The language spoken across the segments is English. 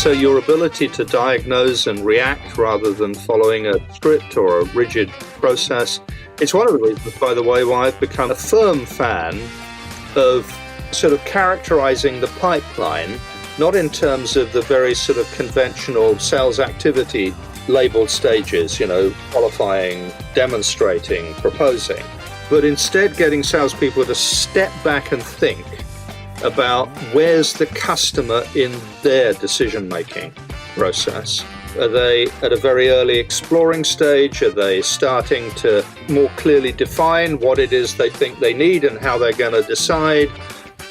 so your ability to diagnose and react rather than following a script or a rigid process, it's one of the reasons, by the way, why I've become a firm fan of sort of characterizing the pipeline, not in terms of the very sort of conventional sales activity labeled stages, qualifying, demonstrating, proposing, but instead getting salespeople to step back and think about where's the customer in their decision-making process. Are they at a very early exploring stage? Are they starting to more clearly define what it is they think they need and how they're going to decide?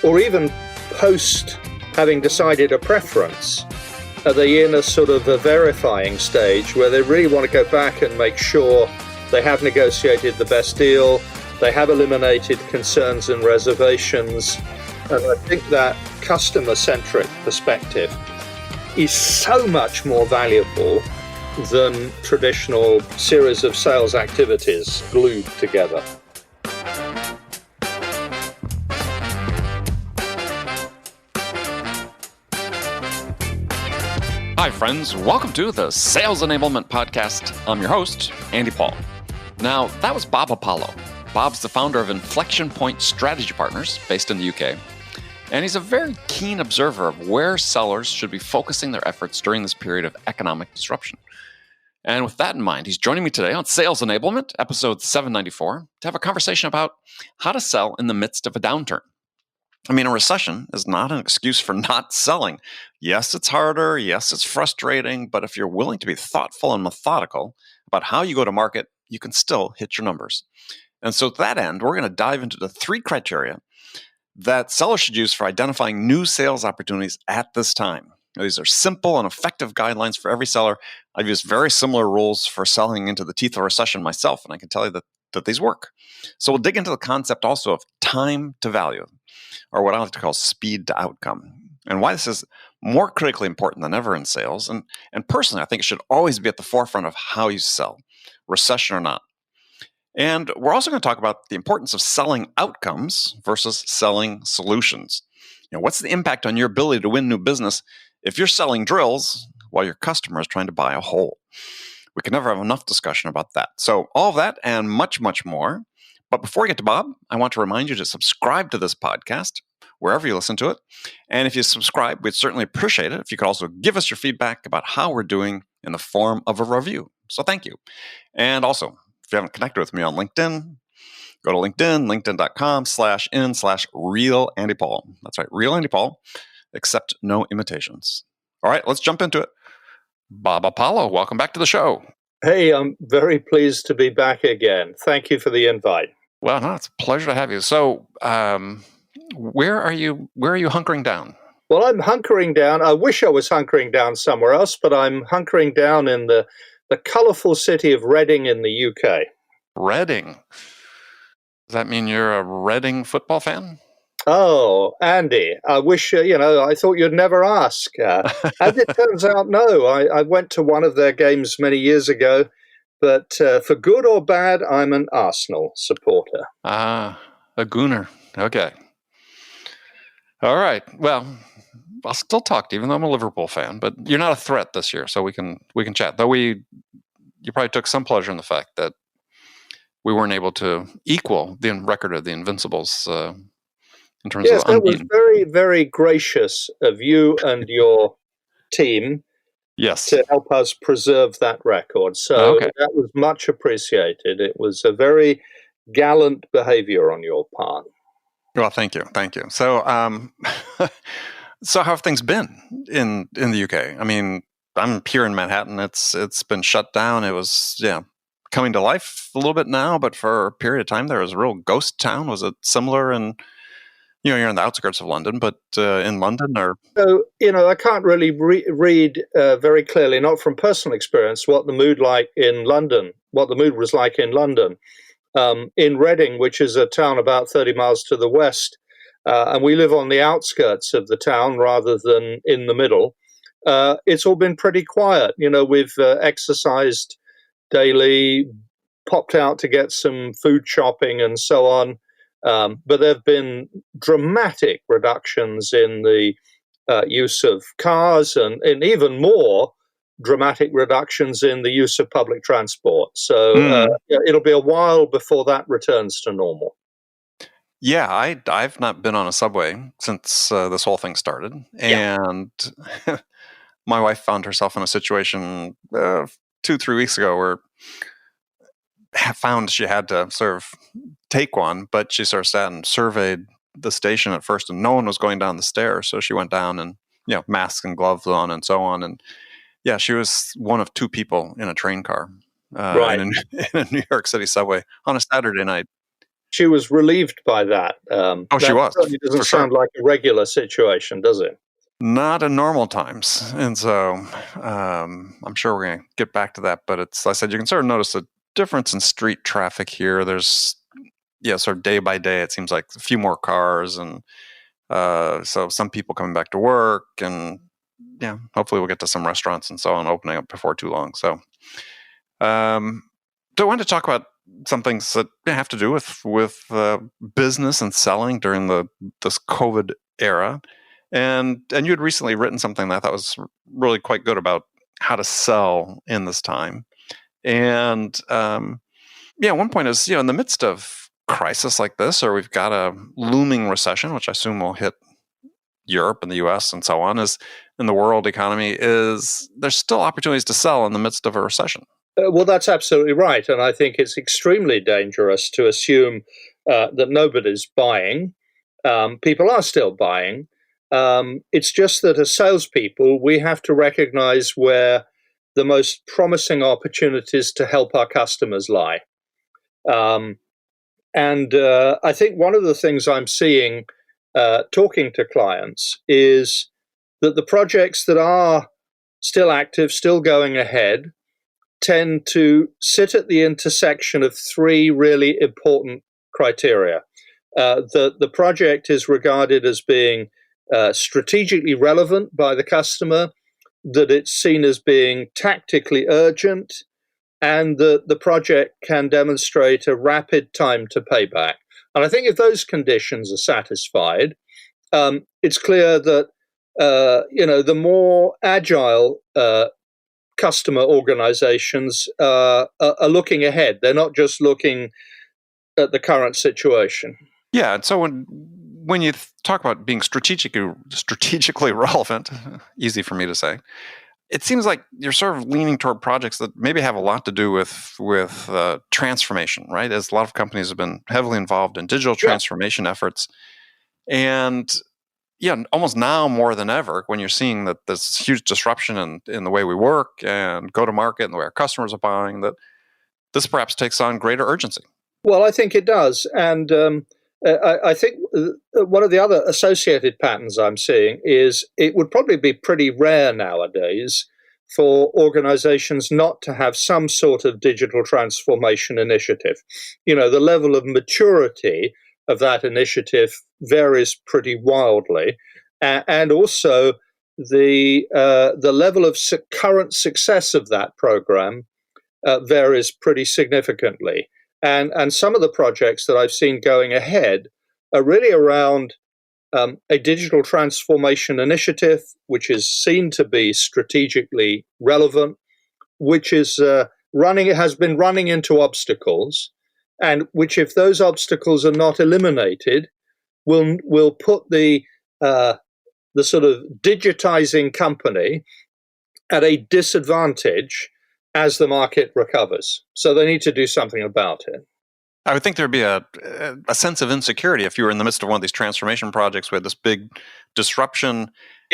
Or even post having decided a preference, are they in a sort of a verifying stage where they really want to go back and make sure they have negotiated the best deal, they have eliminated concerns and reservations? And I think that customer-centric perspective is so much more valuable than traditional series of sales activities glued together. Hi, friends. Welcome to the Sales Enablement Podcast. I'm your host, Andy Paul. Now, that was Bob Apollo. Bob's the founder of Inflexion-Point Strategy Partners, based in the UK. And he's a very keen observer of where sellers should be focusing their efforts during this period of economic disruption. And with that in mind, he's joining me today on Sales Enablement, episode 794, to have a conversation about how to sell in the midst of a downturn. I mean, a recession is not an excuse for not selling. Yes, it's harder. Yes, it's frustrating. But if you're willing to be thoughtful and methodical about how you go to market, you can still hit your numbers. And so to that end, we're going to dive into the 3 criteria that sellers should use for identifying new sales opportunities at this time. Now, these are simple and effective guidelines for every seller. I've used very similar rules for selling into the teeth of a recession myself, and I can tell you that these work. So we'll dig into the concept also of time to value, or what I like to call speed to outcome, and why this is more critically important than ever in sales. And personally, I think it should always be at the forefront of how you sell, recession or not. And we're also going to talk about the importance of selling outcomes versus selling solutions. What's the impact on your ability to win new business if you're selling drills while your customer is trying to buy a hole? We can never have enough discussion about that. So all of that and much, much more. But before we get to Bob, I want to remind you to subscribe to this podcast wherever you listen to it. And if you subscribe, we'd certainly appreciate it if you could also give us your feedback about how we're doing in the form of a review. So thank you. And also, if you haven't connected with me on LinkedIn, go to LinkedIn, linkedin.com/in/real-Andy-Paul. That's right, real Andy Paul, except no imitations. All right, let's jump into it. Bob Apollo, welcome back to the show. Hey, I'm very pleased to be back again. Thank you for the invite. Well, no, it's a pleasure to have you. So, where are you hunkering down? Well, I'm hunkering down. I wish I was hunkering down somewhere else, but I'm hunkering down in the colorful city of Reading in the UK. Reading? Does that mean you're a Reading football fan? Oh, Andy, I wish, I thought you'd never ask. As it turns out, no. I went to one of their games many years ago, but for good or bad, I'm an Arsenal supporter. Ah, a Gooner. Okay. All right. Well, I'll still talk to you, even though I'm a Liverpool fan, but you're not a threat this year, so we can chat. Though you probably took some pleasure in the fact that we weren't able to equal the record of the Invincibles in terms of unbeaten. Yes, that was very, very gracious of you and your team. Yes. To help us preserve that record. So That was much appreciated. It was a very gallant behavior on your part. Well, thank you. So, so how have things been in the UK? I mean, I'm here in Manhattan. It's been shut down. It was coming to life a little bit now, but for a period of time there was a real ghost town. Was it similar in? You're in the outskirts of London, but in London, or so I can't really read very clearly, not from personal experience, what the mood was like in London. In Reading, which is a town about 30 miles to the west, and we live on the outskirts of the town rather than in the middle. It's all been pretty quiet. We've exercised daily, popped out to get some food shopping and so on. But there have been dramatic reductions in the use of cars and even more dramatic reductions in the use of public transport. So it'll be a while before that returns to normal. Yeah, I've not been on a subway since this whole thing started, and my wife found herself in a situation 2-3 weeks ago where found she had to sort of take one, but she sort of sat and surveyed the station at first, and no one was going down the stairs, so she went down and masks and gloves on and so on, and she was one of 2 people in a train car Right. in a New York City subway on a Saturday night. She was relieved by that. She was. Certainly doesn't sound like a regular situation, does it? Not in normal times. And so I'm sure we're going to get back to that. But like I said, you can sort of notice a difference in street traffic here. There's, sort of day by day, it seems like a few more cars. And so some people coming back to work. And hopefully we'll get to some restaurants and so on opening up before too long. So I wanted to talk about some things that have to do with business and selling during this COVID era. And you had recently written something that I thought was really quite good about how to sell in this time. And one point is, in the midst of crisis like this, or we've got a looming recession, which I assume will hit Europe and the US and so on, is in the world economy, is there's still opportunities to sell in the midst of a recession. Well, that's absolutely right. And I think it's extremely dangerous to assume that nobody's buying. People are still buying. It's just that as salespeople, we have to recognize where the most promising opportunities to help our customers lie. And I think one of the things I'm seeing talking to clients is that the projects that are still active, still going ahead, tend to sit at the intersection of 3 really important criteria. The project is regarded as being strategically relevant by the customer, that it's seen as being tactically urgent, and that the project can demonstrate a rapid time to payback. And I think if those conditions are satisfied, it's clear that the more agile customer organizations are looking ahead. They're not just looking at the current situation. Yeah, and so when you talk about being strategically relevant, easy for me to say, it seems like you're sort of leaning toward projects that maybe have a lot to do with transformation, right? As a lot of companies have been heavily involved in digital transformation efforts, and almost now more than ever, when you're seeing that there's huge disruption in the way we work and go to market and the way our customers are buying, that this perhaps takes on greater urgency. Well, I think it does. And I think one of the other associated patterns I'm seeing is it would probably be pretty rare nowadays for organizations not to have some sort of digital transformation initiative. The level of maturity of that initiative varies pretty wildly, and also the level of current success of that program varies pretty significantly. And some of the projects that I've seen going ahead are really around a digital transformation initiative, which is seen to be strategically relevant, which is has been running into obstacles, and which, if those obstacles are not eliminated, will put the sort of digitizing company at a disadvantage as the market recovers. So they need to do something about it. I would think there'd be a sense of insecurity if you were in the midst of one of these transformation projects with this big disruption,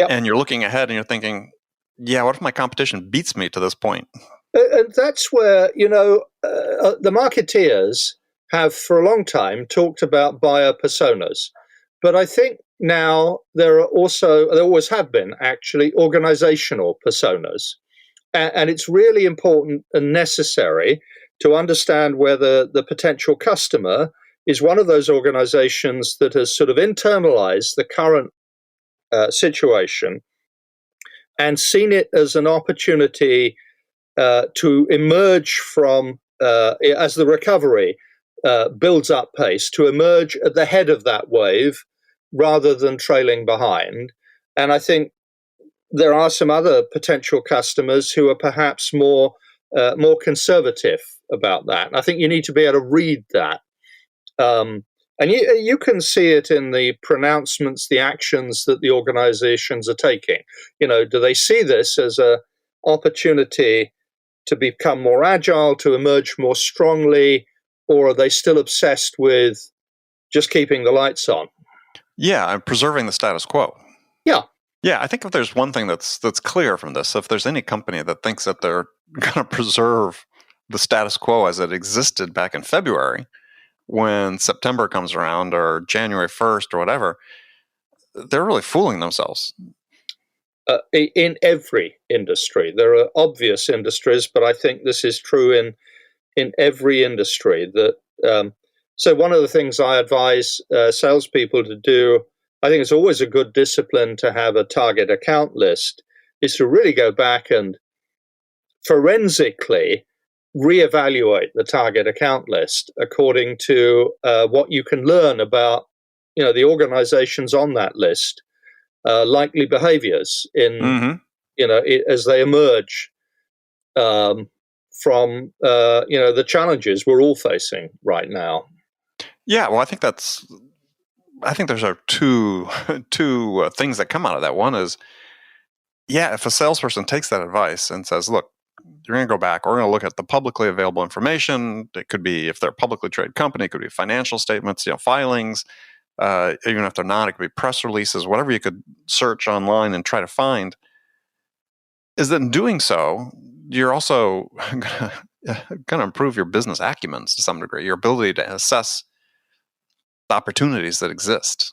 and you're looking ahead and you're thinking, what if my competition beats me to this point? And that's where, the marketeers have for a long time talked about buyer personas. But I think now there always have been actually organizational personas. And it's really important and necessary to understand whether the potential customer is one of those organizations that has sort of internalized the current situation and seen it as an opportunity to emerge from, as the recovery builds up pace, to emerge at the head of that wave rather than trailing behind. And I think there are some other potential customers who are perhaps more conservative about that. And I think you need to be able to read that. And you can see it in the pronouncements, the actions that the organizations are taking. Do they see this as an opportunity to become more agile, to emerge more strongly, or are they still obsessed with just keeping the lights on? Yeah, I'm preserving the status quo. Yeah. Yeah, I think if there's one thing that's clear from this, if there's any company that thinks that they're going to preserve the status quo as it existed back in February, when September comes around or January 1st or whatever, they're really fooling themselves. In every industry. There are obvious industries, but I think this is true in every industry. So one of the things I advise salespeople to do, I think it's always a good discipline to have a target account list, is to really go back and forensically reevaluate the target account list according to what you can learn about the organizations on that list, likely behaviors in as they emerge from the challenges we're all facing right now. Yeah, well, I think there's two things that come out of that. One is, if a salesperson takes that advice and says, look, you're going to go back, we're going to look at the publicly available information. It could be, if they're a publicly traded company, it could be financial statements, filings. Even if they're not, it could be press releases, whatever you could search online and try to find. Is that in doing so, you're also going to improve your business acumen to some degree, your ability to assess the opportunities that exist.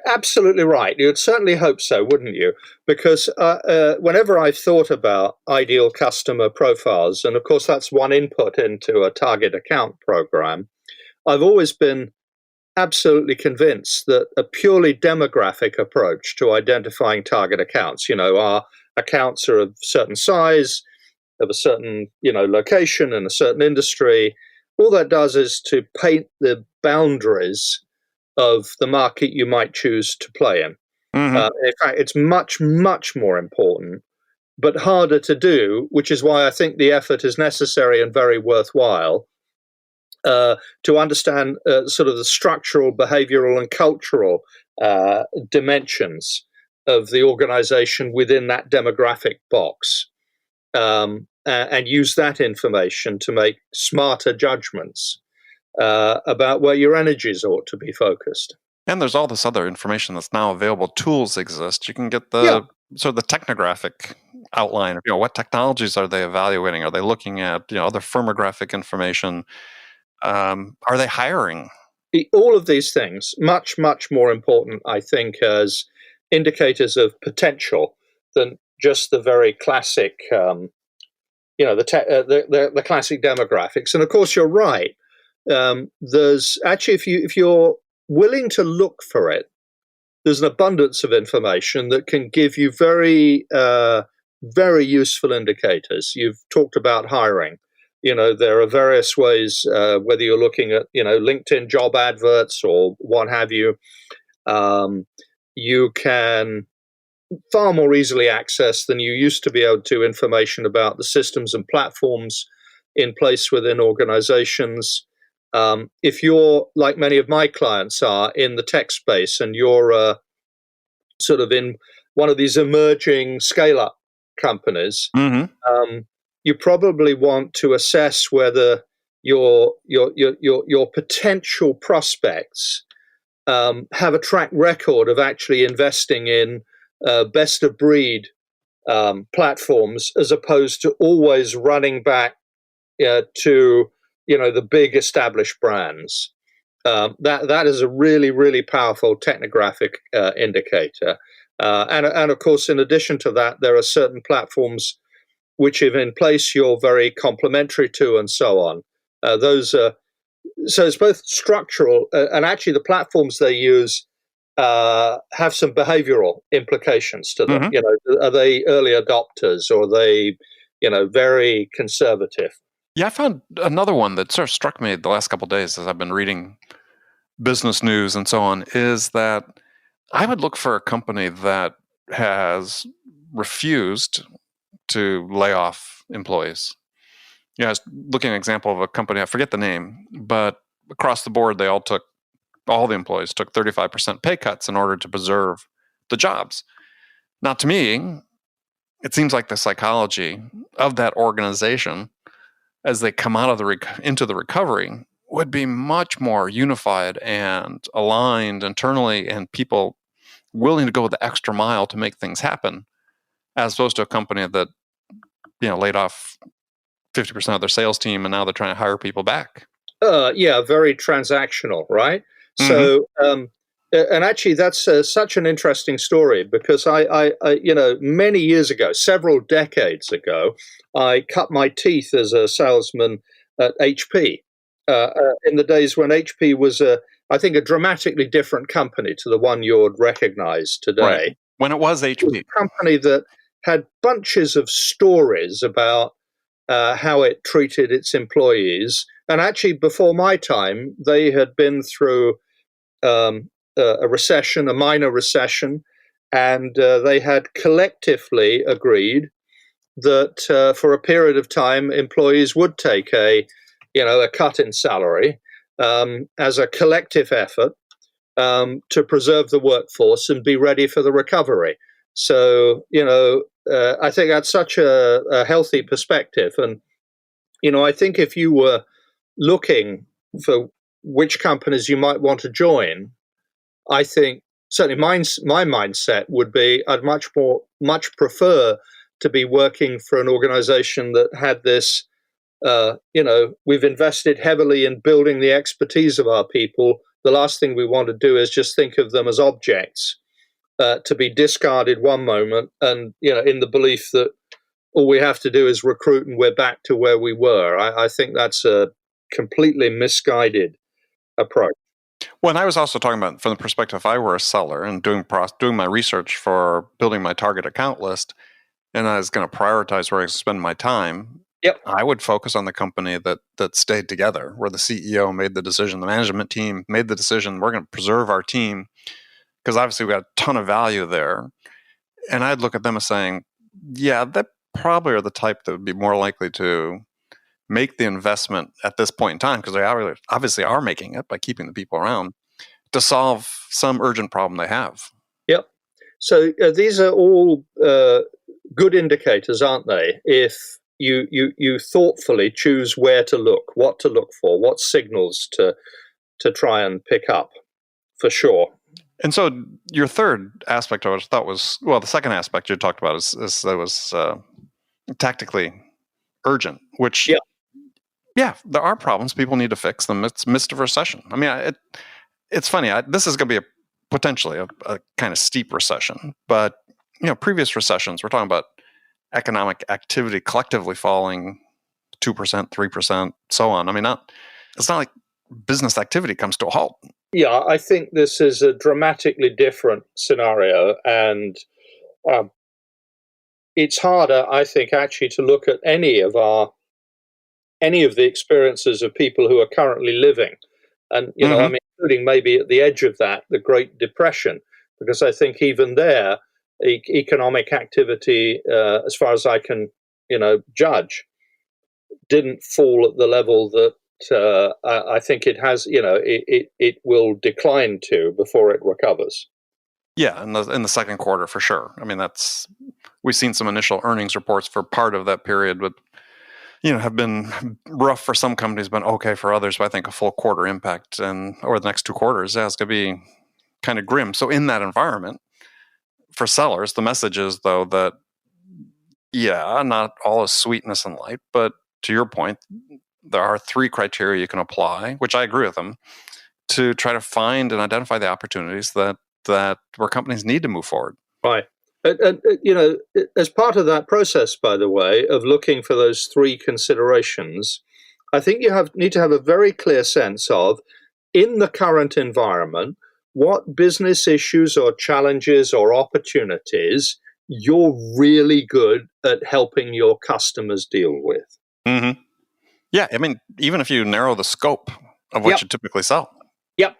Absolutely right. You'd certainly hope so, wouldn't you? Because whenever I've thought about ideal customer profiles, and of course that's one input into a target account program, I've always been absolutely convinced that a purely demographic approach to identifying target accounts, our accounts are of certain size, of a certain, location and a certain industry, all that does is to paint the boundaries of the market you might choose to play in. In fact, it's much, much more important, but harder to do, which is why I think the effort is necessary and very worthwhile to understand sort of the structural, behavioral, and cultural dimensions of the organization within that demographic box, and use that information to make smarter judgments about where your energies ought to be focused. And there's all this other information that's now available. Tools exist. You can get the sort of the technographic outline of what technologies are they evaluating? Are they looking at other firmographic information? Are they hiring? All of these things, much, much more important, I think, as indicators of potential than just the very classic, the classic demographics. And of course, you're right. There's actually, if you're willing to look for it, there's an abundance of information that can give you very, very useful indicators. You've talked about hiring. There are various ways, whether you're looking at, LinkedIn job adverts or what have you, you can far more easily access than you used to be able to information about the systems and platforms in place within organizations. If you're, like many of my clients are, in the tech space and you're sort of in one of these emerging scale-up companies, you probably want to assess whether your potential prospects have a track record of actually investing in best of breed platforms, as opposed to always running back to the big established brands. That is a really, really powerful technographic indicator. And of course, in addition to that, there are certain platforms which, if in place, you're very complementary to, and so on. So it's both structural and actually the platforms they use have some behavioral implications to them. Are they early adopters, or are they, very conservative? Yeah, I found another one that sort of struck me the last couple of days as I've been reading business news and so on, is that I would look for a company that has refused to lay off employees. I was looking at an example of a company, I forget the name, but across the board, all the employees took 35% pay cuts in order to preserve the jobs. Now, to me, it seems like the psychology of that organization as they come out of into the recovery would be much more unified and aligned internally, and people willing to go the extra mile to make things happen, as opposed to a company that laid off 50% of their sales team and now they're trying to hire people back. Yeah, very transactional, right? Mm-hmm. So, and actually, that's such an interesting story because I, many years ago, several decades ago, I cut my teeth as a salesman at HP. In the days when HP was, I think, a dramatically different company to the one you'd recognize today. Right. When it was HP. It was a company that had bunches of stories about how it treated its employees. And actually, before my time, they had been through a recession, a minor recession, and they had collectively agreed that for a period of time, employees would take a cut in salary as a collective effort to preserve the workforce and be ready for the recovery. So, I think that's such a healthy perspective. And, I think if you were looking for which companies you might want to join, I think certainly my mindset would be I'd much prefer to be working for an organization that had this, we've invested heavily in building the expertise of our people. The last thing we want to do is just think of them as objects to be discarded one moment and, in the belief that all we have to do is recruit and we're back to where we were. I think that's a completely misguided approach. Well, and I was also talking about from the perspective if I were a seller and doing my research for building my target account list, and I was going to prioritize where I spend my time. Yep. I would focus on the company that stayed together, where the CEO made the decision, the management team made the decision, we're going to preserve our team, because obviously we got a ton of value there. And I'd look at them as saying, yeah, that probably are the type that would be more likely to make the investment at this point in time, because they obviously are making it by keeping the people around to solve some urgent problem they have. Yep. So these are all good indicators, aren't they? If you thoughtfully choose where to look, what to look for, what signals to try and pick up, for sure. And so your third aspect of it, I thought was, well, the second aspect you talked about is that it was tactically urgent, which, yeah, there are problems. People need to fix them. It's midst of recession. I mean, it's funny. This is going to be potentially a kind of steep recession. But, previous recessions, we're talking about economic activity collectively falling 2%, 3%, so on. I mean, it's not like business activity comes to a halt. Yeah, I think this is a dramatically different scenario. And it's harder, I think, actually to look at any of the experiences of people who are currently living. And, I mean, including maybe at the edge of that, the Great Depression, because I think even there, economic activity, as far as I can, judge, didn't fall at the level that I think it has, it will decline to before it recovers. Yeah, in the second quarter, for sure. I mean, we've seen some initial earnings reports for part of that period, but have been rough for some companies, but okay for others. But I think a full quarter impact over the next 2 quarters, it's going to be kind of grim. So in that environment, for sellers, the message is, though, that, yeah, not all is sweetness and light, but to your point, there are 3 criteria you can apply, which I agree with them, to try to find and identify the opportunities that where companies need to move forward. Right. And as part of that process, by the way, of looking for those 3 considerations, I think you need to have a very clear sense of, in the current environment, what business issues or challenges or opportunities you're really good at helping your customers deal with. Mm-hmm. Yeah, I mean, even if you narrow the scope of what you typically sell. Yep.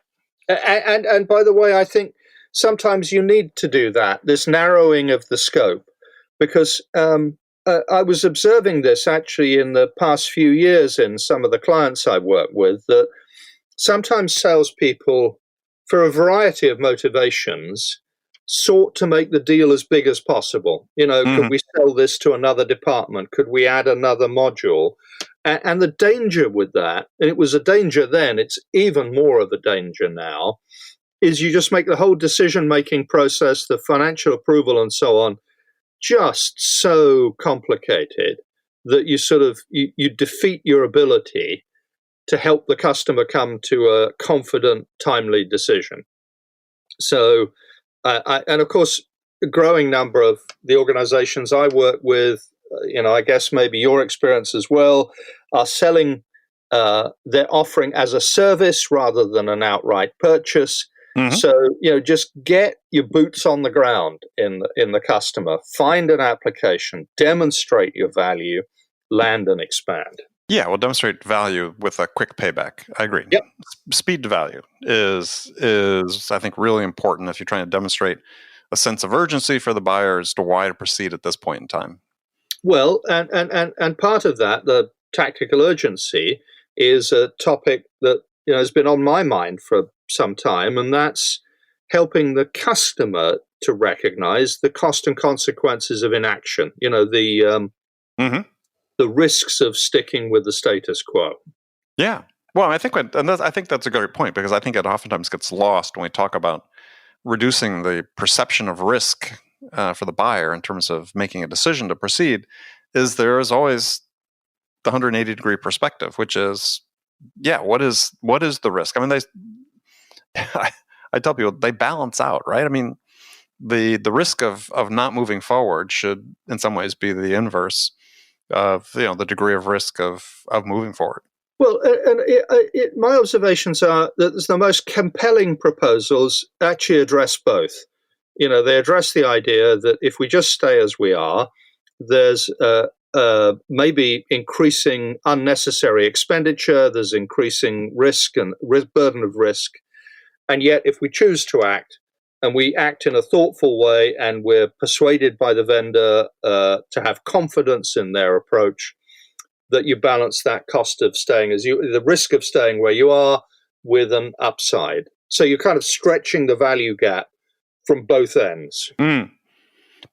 And by the way, I think sometimes you need to do that, this narrowing of the scope, because I was observing this actually in the past few years in some of the clients I work with, that sometimes salespeople, for a variety of motivations, sought to make the deal as big as possible. Could we sell this to another department? Could we add another module? And the danger with that, and it was a danger then, it's even more of a danger now, is you just make the whole decision-making process, the financial approval and so on, just so complicated that you defeat your ability to help the customer come to a confident, timely decision. So, and of course, a growing number of the organizations I work with, I guess maybe your experience as well, are selling their offering as a service rather than an outright purchase. Mm-hmm. So, just get your boots on the ground in the customer, find an application, demonstrate your value, land and expand. Yeah, we'll demonstrate value with a quick payback. I agree. Yep. Speed to value is I think really important if you're trying to demonstrate a sense of urgency for the buyer as to why to proceed at this point in time. Well, and part of that, the tactical urgency, is a topic that has been on my mind for some time, and that's helping the customer to recognize the cost and consequences of inaction. The risks of sticking with the status quo. Yeah. Well, I think that's a great point, because I think it oftentimes gets lost when we talk about reducing the perception of risk for the buyer in terms of making a decision to proceed. Is there is always the 180-degree perspective, which is, what is the risk? I mean, I tell people they balance out, right? I mean, the risk of not moving forward should in some ways be the inverse of the degree of risk of moving forward. Well, and my observations are that the most compelling proposals actually address both. They address the idea that if we just stay as we are, there's maybe increasing unnecessary expenditure, there's increasing risk and burden of risk. And yet, if we choose to act, and we act in a thoughtful way, and we're persuaded by the vendor to have confidence in their approach, that you balance that cost of the risk of staying where you are with an upside. So you're kind of stretching the value gap from both ends. But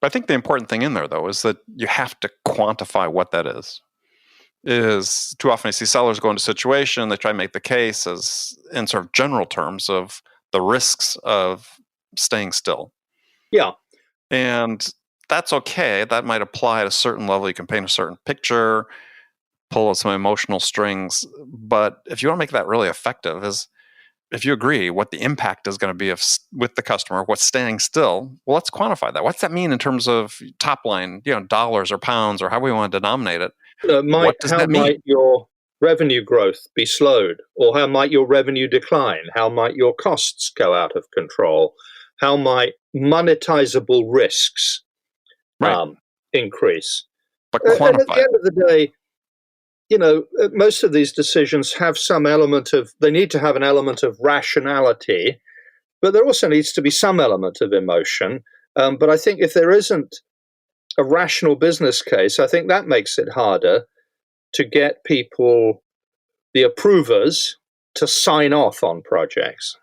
I think the important thing in there, though, is that you have to quantify what that is. Is too often I see sellers go into a situation, they try to make the case as in sort of general terms of the risks of staying still. Yeah. And that's okay. That might apply at a certain level. You can paint a certain picture, pull out some emotional strings. But if you want to make that really effective, is if you agree what the impact is going to be with the customer, what's staying still, well, let's quantify that. What's that mean in terms of top line, dollars or pounds or however we want to denominate it? What does that mean? How might your revenue growth be slowed? Or how might your revenue decline? How might your costs go out of control? How might monetizable risks increase? But quantify. And at the end of the day, most of these decisions have some element they need to have an element of rationality, but there also needs to be some element of emotion. But I think if there isn't a rational business case, I think that makes it harder to get people, the approvers, to sign off on projects.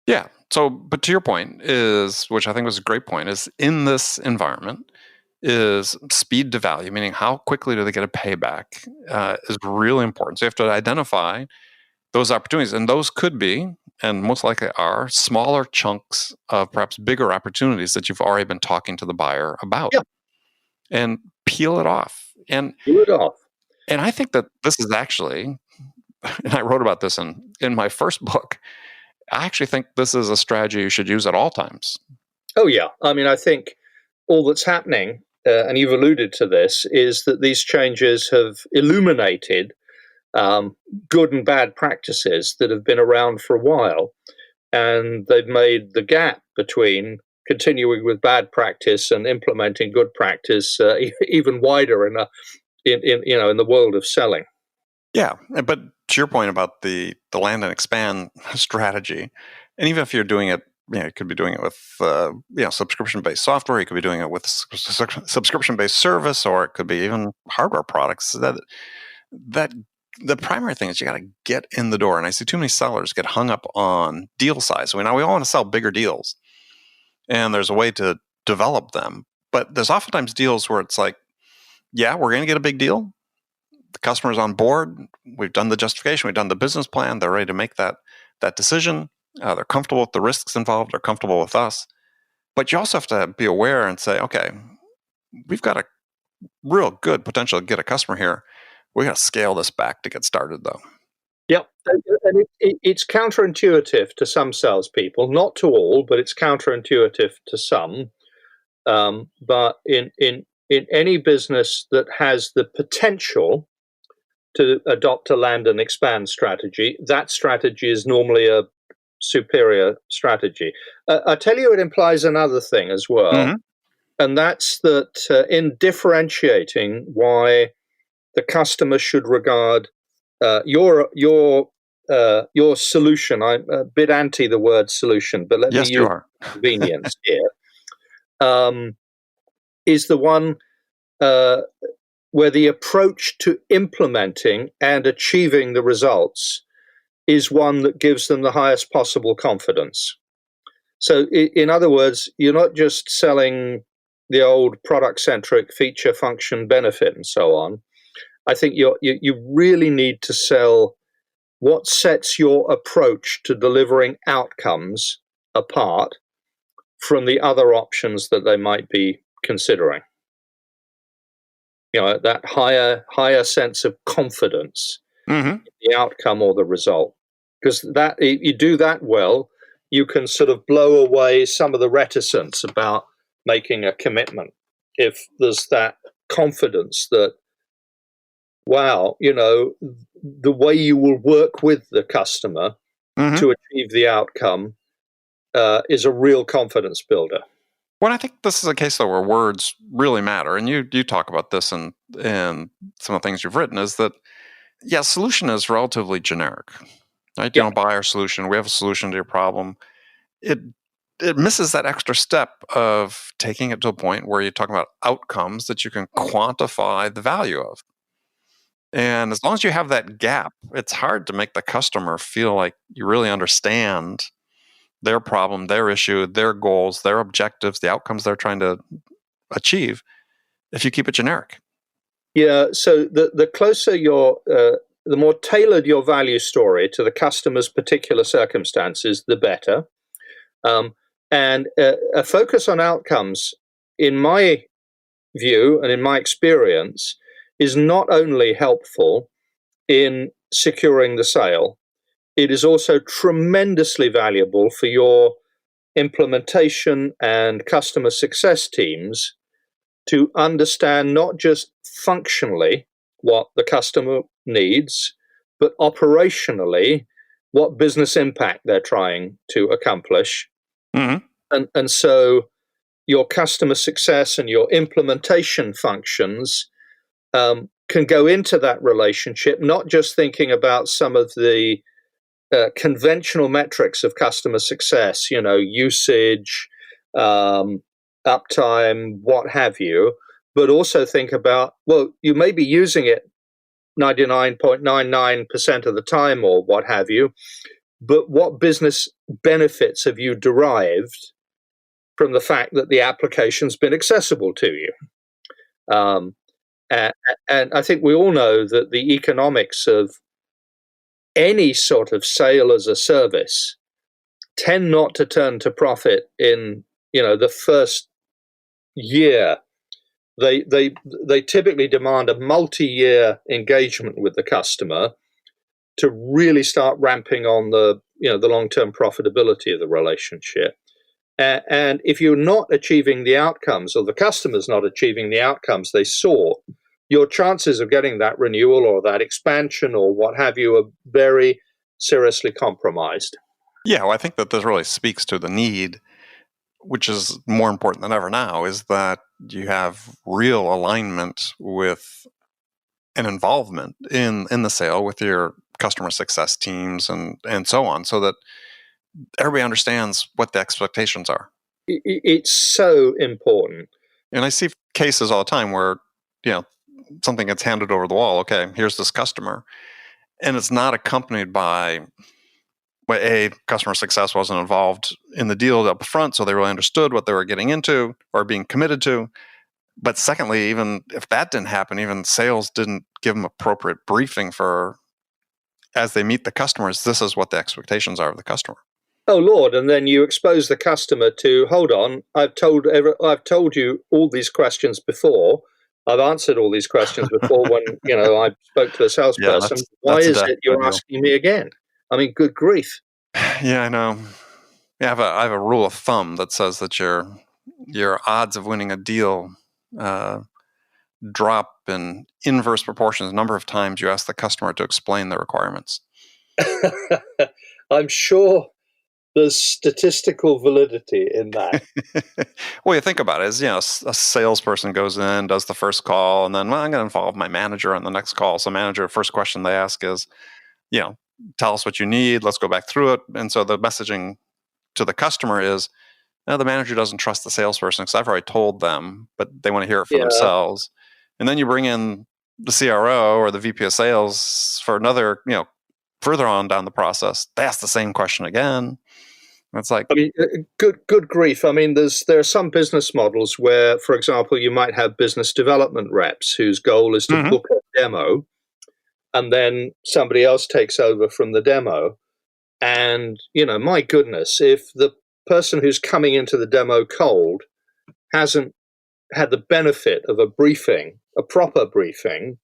Yeah. So, but to your point which I think was a great point, is in this environment, is speed to value, meaning how quickly do they get a payback, is really important. So you have to identify those opportunities, and those could be, and most likely are, smaller chunks of perhaps bigger opportunities that you've already been talking to the buyer about. Yeah. And peel it off. And I think that this is actually, and I wrote about this in my first book, I actually think this is a strategy you should use at all times. Oh, yeah. I mean, I think all that's happening, and you've alluded to this, is that these changes have illuminated good and bad practices that have been around for a while. And they've made the gap between continuing with bad practice and implementing good practice even wider in the world of selling. Yeah, but to your point about the land and expand strategy, and even if you're doing it You could be doing it with subscription-based software. You could be doing it with subscription-based service, or it could be even hardware products. That the primary thing is you got to get in the door. And I see too many sellers get hung up on deal size. So now we all want to sell bigger deals, and there's a way to develop them. But there's oftentimes deals where it's like, yeah, we're going to get a big deal. The customer's on board. We've done the justification. We've done the business plan. They're ready to make that decision. They're comfortable with the risks involved. They're comfortable with us. But you also have to be aware and say, okay, we've got a real good potential to get a customer here. We got to scale this back to get started, though. Yep. And it's counterintuitive to some salespeople, not to all, but it's counterintuitive to some. But in any business that has the potential to adopt a land and expand strategy, that strategy is normally a superior strategy. I tell you, it implies another thing as well, and that's that in differentiating why the customer should regard your solution. I'm a bit anti the word solution, but let me use convenience here. Is the one where the approach to implementing and achieving the results is one that gives them the highest possible confidence. So, in other words, you're not just selling the old product-centric feature, function, benefit, and so on. I think you really need to sell what sets your approach to delivering outcomes apart from the other options that they might be considering. That higher sense of confidence in the outcome or the result. Because that, if you do that well, you can sort of blow away some of the reticence about making a commitment. If there's that confidence that, wow, the way you will work with the customer to achieve the outcome is a real confidence builder. Well, I think this is a case, though, where words really matter. And you talk about this in some of the things you've written, is that, solution is relatively generic. Right? You don't buy our solution. We have a solution to your problem. It misses that extra step of taking it to a point where you're talking about outcomes that you can quantify the value of. And as long as you have that gap, it's hard to make the customer feel like you really understand their problem, their issue, their goals, their objectives, the outcomes they're trying to achieve, if you keep it generic. Yeah, so the closer the more tailored your value story to the customer's particular circumstances, the better. And a focus on outcomes, in my view and in my experience, is not only helpful in securing the sale, it is also tremendously valuable for your implementation and customer success teams to understand not just functionally what the customer needs, but operationally what business impact they're trying to accomplish. And so your customer success and your implementation functions can go into that relationship, not just thinking about some of the conventional metrics of customer success, usage, uptime, what have you, but also think about, well, you may be using it 99.99% of the time or what have you, but what business benefits have you derived from the fact that the application's been accessible to you? And I think we all know that the economics of any sort of sale as a service tend not to turn to profit in the first year. They typically demand a multi-year engagement with the customer to really start ramping on the long-term profitability of the relationship. And if you're not achieving the outcomes, or the customer's not achieving the outcomes they sought, your chances of getting that renewal or that expansion or what have you are very seriously compromised. Yeah, well, I think that this really speaks to the need, which is more important than ever now, is that you have real alignment with an involvement in the sale with your customer success teams and so on, so that everybody understands what the expectations are. It's so important. And I see cases all the time where, something gets handed over the wall. Okay, here's this customer. And it's not accompanied by, well, customer success wasn't involved in the deal up front, so they really understood what they were getting into or being committed to. But secondly, even if that didn't happen, even sales didn't give them appropriate briefing for, as they meet the customers, this is what the expectations are of the customer. Oh Lord! And then you expose the customer to, hold on, I've told you all these questions before. I've answered all these questions before when I spoke to a salesperson. Why is it you're asking me again? I mean, good grief! Yeah, I know. Yeah, I have a rule of thumb that says that your odds of winning a deal drop in inverse proportions the number of times you ask the customer to explain the requirements. I'm sure there's statistical validity in that. Well, you think about it, a salesperson goes in, does the first call, and then, I'm going to involve my manager on the next call. So manager, first question they ask is, tell us what you need. Let's go back through it. And so the messaging to the customer is, the manager doesn't trust the salesperson because I've already told them, but they want to hear it for themselves. And then you bring in the CRO or the VP of sales for another, further on down the process. They ask the same question again. It's like, I mean, good grief. I mean, there are some business models where, for example, you might have business development reps whose goal is to book a demo, and then somebody else takes over from the demo. And, my goodness, if the person who's coming into the demo cold hasn't had the benefit of a proper briefing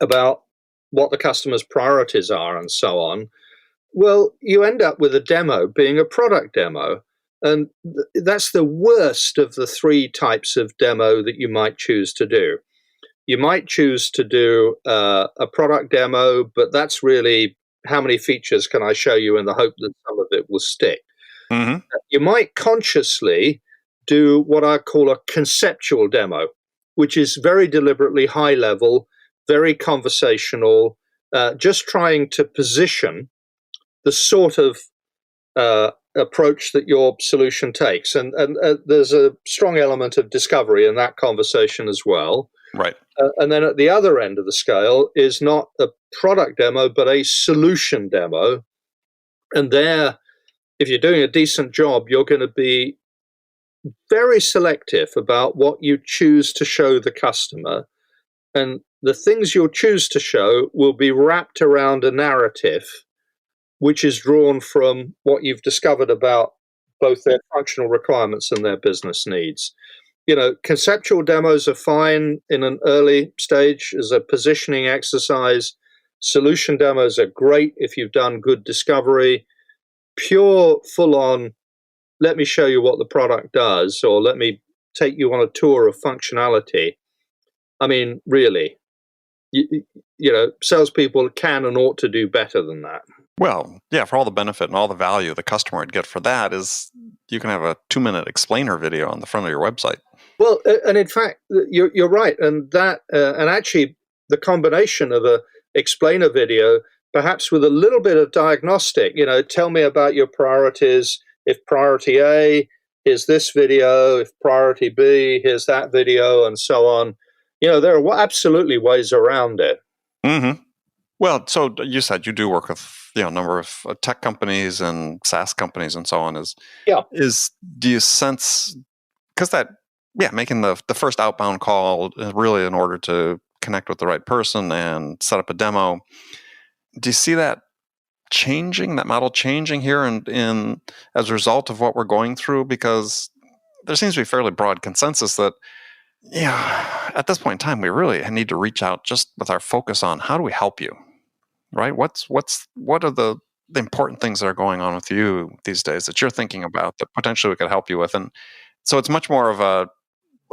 about what the customer's priorities are and so on, well, you end up with a demo being a product demo. And that's the worst of the three types of demo that you might choose to do. You might choose to do a product demo, but that's really how many features can I show you in the hope that some of it will stick. Mm-hmm. You might consciously do what I call a conceptual demo, which is very deliberately high level, very conversational, just trying to position the sort of approach that your solution takes. And there's a strong element of discovery in that conversation as well. Right. And then at the other end of the scale is not a product demo, but a solution demo. And there, if you're doing a decent job, you're going to be very selective about what you choose to show the customer. And the things you'll choose to show will be wrapped around a narrative which is drawn from what you've discovered about both their functional requirements and their business needs. Conceptual demos are fine in an early stage as a positioning exercise. Solution demos are great if you've done good discovery. Pure, full-on, let me show you what the product does, or let me take you on a tour of functionality. I mean, really, salespeople can and ought to do better than that. Well, yeah, for all the benefit and all the value the customer would get for that is you can have a 2-minute explainer video on the front of your website. Well, and in fact, you're right. And that, and actually the combination of a explainer video, perhaps with a little bit of diagnostic, tell me about your priorities. If priority A, here's this video. If priority B, here's that video, and so on. There are absolutely ways around it. Mm-hmm. Well, so you said you do work with a number of tech companies and SaaS companies and so on. Do you sense, because making the first outbound call is really in order to connect with the right person and set up a demo. Do you see that model changing here in as a result of what we're going through? Because there seems to be fairly broad consensus that at this point in time, we really need to reach out just with our focus on how do we help you, right? What are the important things that are going on with you these days that you're thinking about that potentially we could help you with? And so it's much more of a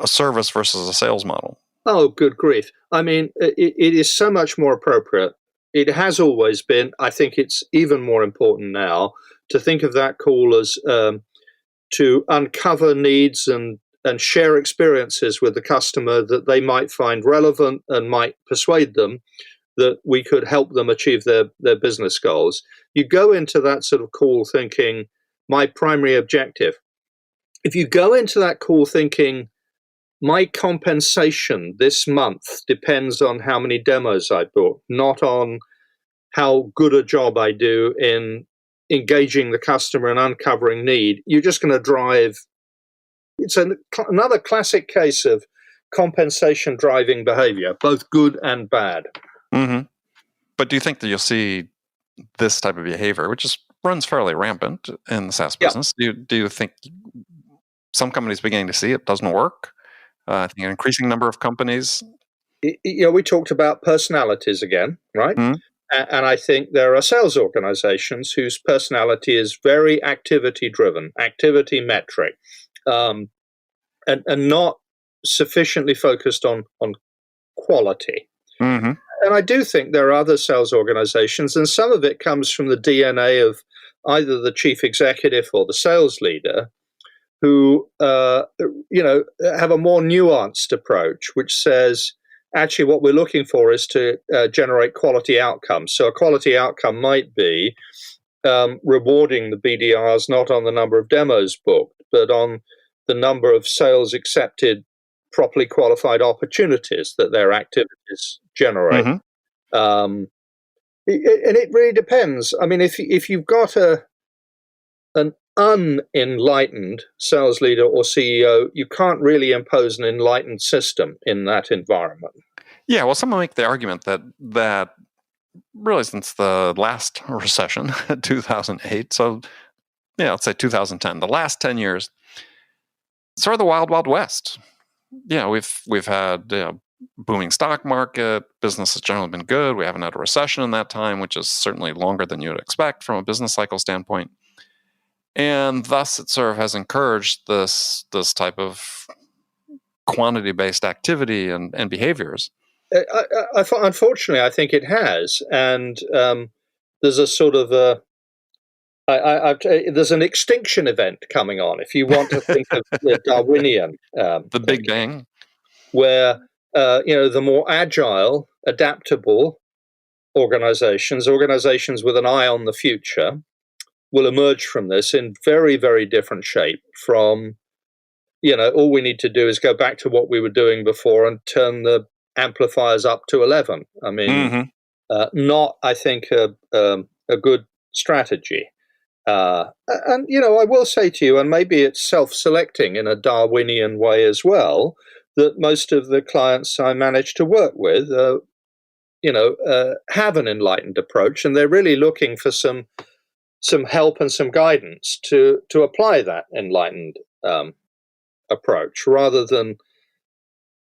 service versus a sales model. Oh, good grief. I mean, it is so much more appropriate. It has always been. I think it's even more important now to think of that call as to uncover needs and share experiences with the customer that they might find relevant and might persuade them that we could help them achieve their business goals. You go into that sort of call thinking, my primary objective. If you go into that call thinking, my compensation this month depends on how many demos I book, not on how good a job I do in engaging the customer and uncovering need, you're just going to drive. It's another classic case of compensation driving behavior, both good and bad. Mm-hmm. But do you think that you'll see this type of behavior, which runs fairly rampant in the SaaS business? Do you think some companies beginning to see it doesn't work? I think an increasing number of companies. We talked about personalities again, right? Mm-hmm. And I think there are sales organizations whose personality is very activity driven, activity metric, and not sufficiently focused on quality. Mm-hmm. And I do think there are other sales organizations, and some of it comes from the DNA of either the chief executive or the sales leader, who have a more nuanced approach, which says, actually, what we're looking for is to generate quality outcomes. So a quality outcome might be rewarding the BDRs not on the number of demos booked, but on the number of sales accepted, properly qualified opportunities that their activities generate. Mm-hmm. And it really depends. I mean, if you've got an unenlightened sales leader or CEO, you can't really impose an enlightened system in that environment. Yeah, well, some will make the argument that really since the last recession, 2008, so let's say 2010, the last 10 years, sort of the wild, wild west. We've had booming stock market, business has generally been good. We haven't had a recession in that time, which is certainly longer than you would expect from a business cycle standpoint. And thus, it sort of has encouraged this type of quantity-based activity and behaviors. Unfortunately, I think it has, and there's a sort of there's an extinction event coming on. If you want to think of the Darwinian, the Big Bang, where the more agile, adaptable organizations with an eye on the future, will emerge from this in very, very different shape from, all we need to do is go back to what we were doing before and turn the amplifiers up to 11. I mean, not, I think, a good strategy. And, I will say to you, and maybe it's self-selecting in a Darwinian way as well, that most of the clients I manage to work with, have an enlightened approach, and they're really looking for some help and some guidance to apply that enlightened approach, rather than,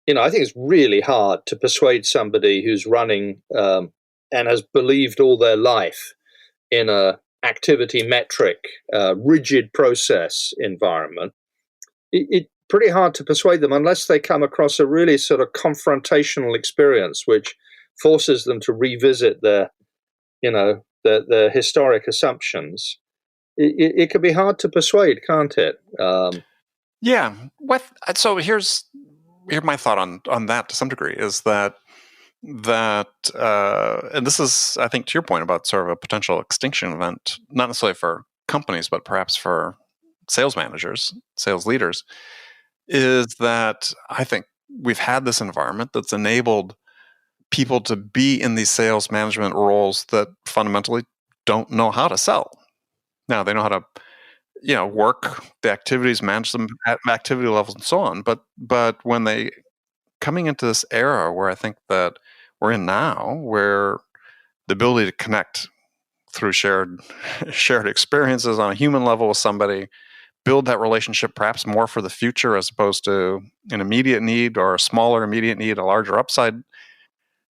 I think it's really hard to persuade somebody who's running and has believed all their life in a activity metric, rigid process environment. It's pretty hard to persuade them unless they come across a really sort of confrontational experience, which forces them to revisit their historic assumptions. It can be hard to persuade, can't it? Yeah. So here's my thought on that to some degree is that and this is, I think, to your point about sort of a potential extinction event, not necessarily for companies, but perhaps for sales managers, sales leaders, is that I think we've had this environment that's enabled people to be in these sales management roles that fundamentally don't know how to sell. Now, they know how to work the activities, manage them at activity levels and so on. But when they coming into this era where I think that we're in now, where the ability to connect through shared experiences on a human level with somebody, build that relationship perhaps more for the future as opposed to an immediate need or a smaller immediate need, a larger upside,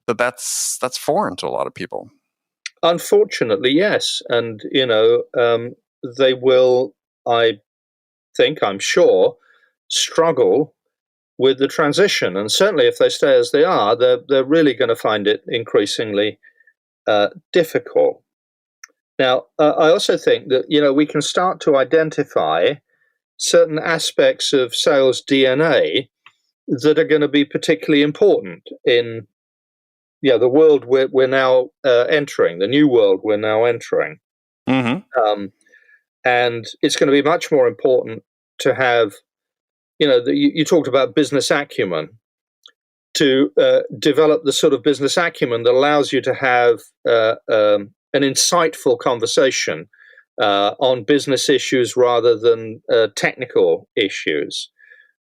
that's foreign to a lot of people. Unfortunately, yes. And, they will, I'm sure, struggle with the transition. And certainly if they stay as they are, they're really going to find it increasingly difficult. Now, I also think that, we can start to identify certain aspects of sales DNA that are going to be particularly important in the world we're now entering, the new world we're now entering. Mm-hmm. And it's going to be much more important to have, you talked about business acumen, to develop the sort of business acumen that allows you to have an insightful conversation on business issues rather than technical issues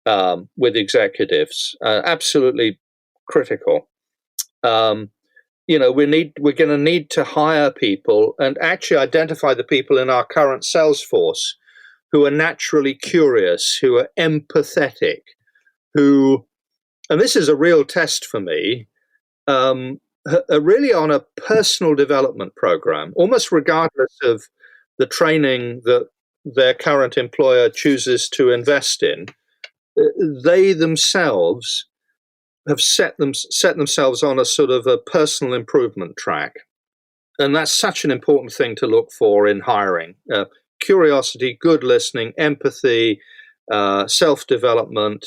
with executives. Absolutely critical. We're going to need to hire people and actually identify the people in our current sales force who are naturally curious, who are empathetic, who, and this is a real test for me, are really on a personal development program, almost regardless of the training that their current employer chooses to invest in. They themselves have set themselves on a sort of a personal improvement track. And that's such an important thing to look for in hiring. Curiosity, good listening, empathy, self-development,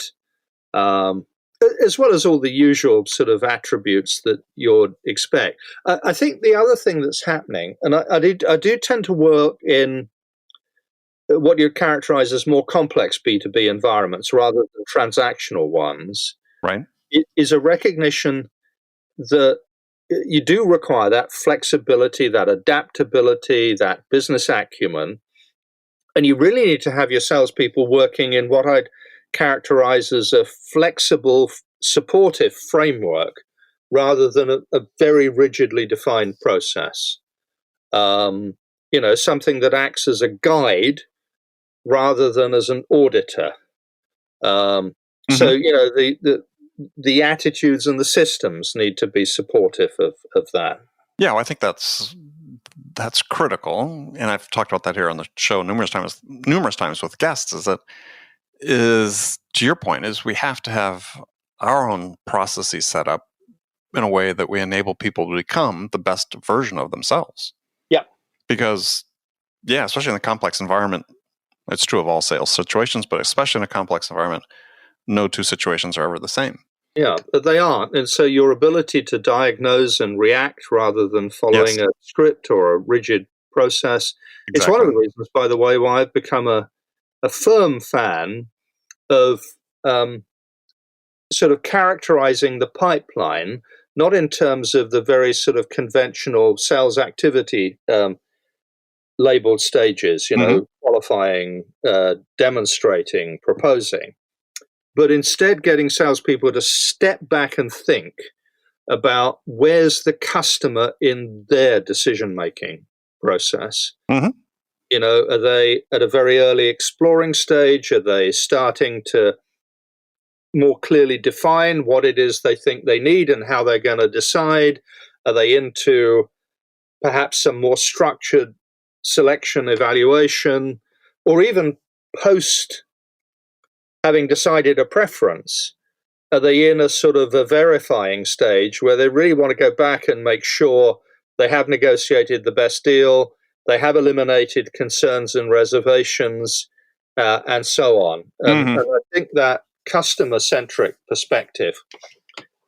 as well as all the usual sort of attributes that you'd expect. I think the other thing that's happening, and I do tend to work in what you'd characterize as more complex B2B environments rather than transactional ones, right? It is a recognition that you do require that flexibility, that adaptability, that business acumen. And you really need to have your salespeople working in what I'd characterize as a flexible, supportive framework rather than a very rigidly defined process. Something that acts as a guide rather than as an auditor. So, the attitudes and the systems need to be supportive of that. Yeah, well, I think that's critical, and I've talked about that here on the show numerous times with guests. Is to your point, is we have to have our own processes set up in a way that we enable people to become the best version of themselves. Yeah, because especially in a complex environment, it's true of all sales situations, but especially in a complex environment, no two situations are ever the same. Yeah, but they aren't. And so your ability to diagnose and react rather than following a script or a rigid process. Exactly. It's one of the reasons, by the way, why I've become a firm fan of sort of characterizing the pipeline, not in terms of the very sort of conventional sales activity labeled stages, qualifying, demonstrating, proposing, but instead getting salespeople to step back and think about where's the customer in their decision-making process. Mm-hmm. Are they at a very early exploring stage? Are they starting to more clearly define what it is they think they need and how they're going to decide? Are they into perhaps some more structured selection, evaluation, or even post having decided a preference? Are they in a sort of a verifying stage where they really want to go back and make sure they have negotiated the best deal, they have eliminated concerns and reservations, and so on? And I think that customer-centric perspective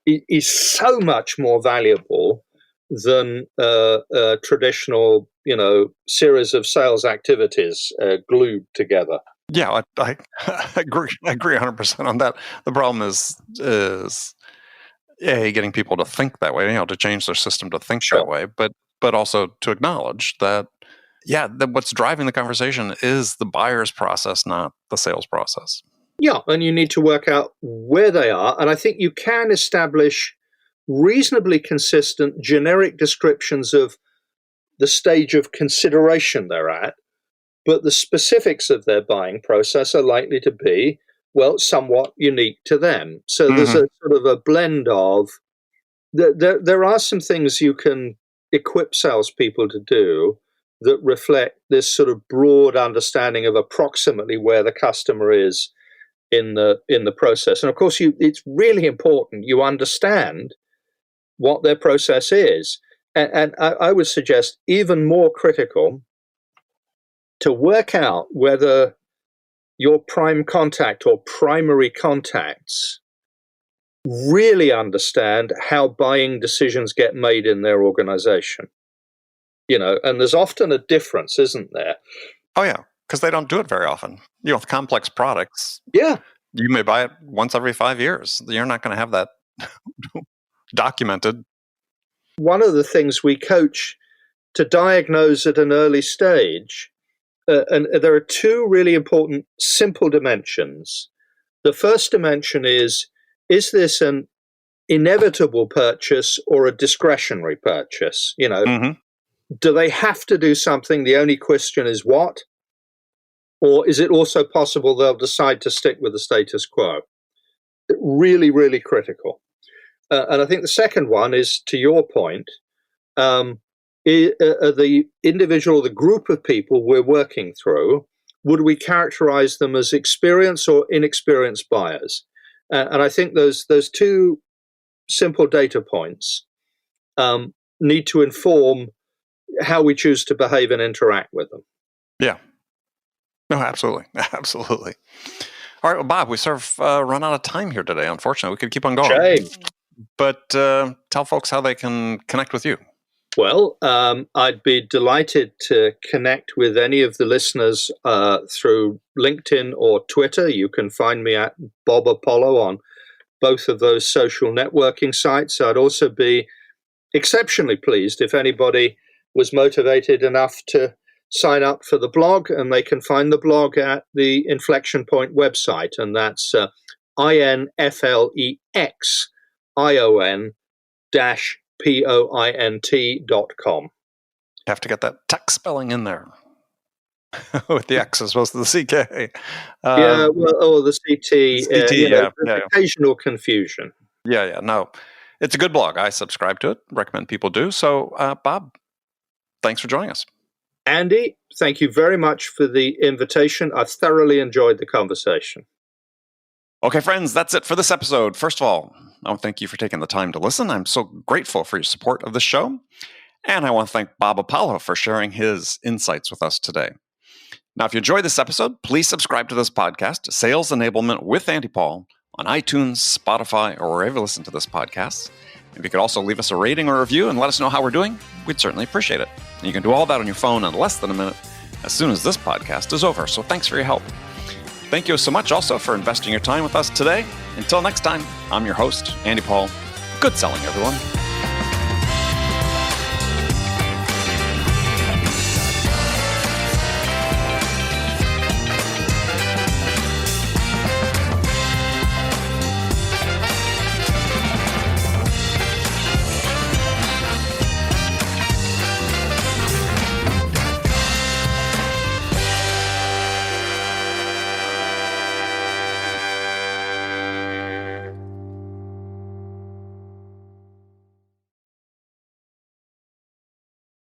is so much more valuable than a traditional, series of sales activities glued together. Yeah, I agree 100% on that. The problem is getting people to think that way, to change their system to think that way, but also to acknowledge that, that what's driving the conversation is the buyer's process, not the sales process. Yeah, and you need to work out where they are. And I think you can establish reasonably consistent generic descriptions of the stage of consideration they're at, but the specifics of their buying process are likely to be, somewhat unique to them. So there's a sort of a blend of, there are some things you can equip salespeople to do that reflect this sort of broad understanding of approximately where the customer is in the process. And of course, it's really important you understand what their process is. And I would suggest even more critical to work out whether your prime contact or primary contacts really understand how buying decisions get made in their organization. And there's often a difference, isn't there? Oh, yeah, because they don't do it very often. With complex products, Yeah. you may buy it once every 5 years. You're not going to have that documented. One of the things we coach to diagnose at an early stage, and there are two really important simple dimensions. The first dimension is this an inevitable purchase or a discretionary purchase? Do they have to do something? The only question is what? Or is it also possible they'll decide to stick with the status quo? Really, really critical. And I think the second one is, to your point, the individual, the group of people we're working through, would we characterize them as experienced or inexperienced buyers? And I think those two simple data points need to inform how we choose to behave and interact with them. Yeah. No, absolutely. Absolutely. All right, well, Bob, we sort of run out of time here today, unfortunately. We could keep on going. Shame. But tell folks how they can connect with you. Well, I'd be delighted to connect with any of the listeners through LinkedIn or Twitter. You can find me at Bob Apollo on both of those social networking sites. I'd also be exceptionally pleased if anybody was motivated enough to sign up for the blog, and they can find the blog at the Inflection Point website, and that's inflexion-point.com. Have to get that tech spelling in there with the X as opposed to the CK. Or the CT. CT, occasional confusion. Yeah. No, it's a good blog. I subscribe to it. Recommend people do. So, Bob, thanks for joining us. Andy, thank you very much for the invitation. I've thoroughly enjoyed the conversation. Okay, friends, that's it for this episode. First of all, I want to thank you for taking the time to listen. I'm so grateful for your support of the show. And I want to thank Bob Apollo for sharing his insights with us today. Now, if you enjoyed this episode, please subscribe to this podcast, Sales Enablement with Andy Paul, on iTunes, Spotify, or wherever you listen to this podcast. If you could also leave us a rating or review and let us know how we're doing, we'd certainly appreciate it. And you can do all that on your phone in less than a minute as soon as this podcast is over. So thanks for your help. Thank you so much also for investing your time with us today. Until next time, I'm your host, Andy Paul. Good selling, everyone.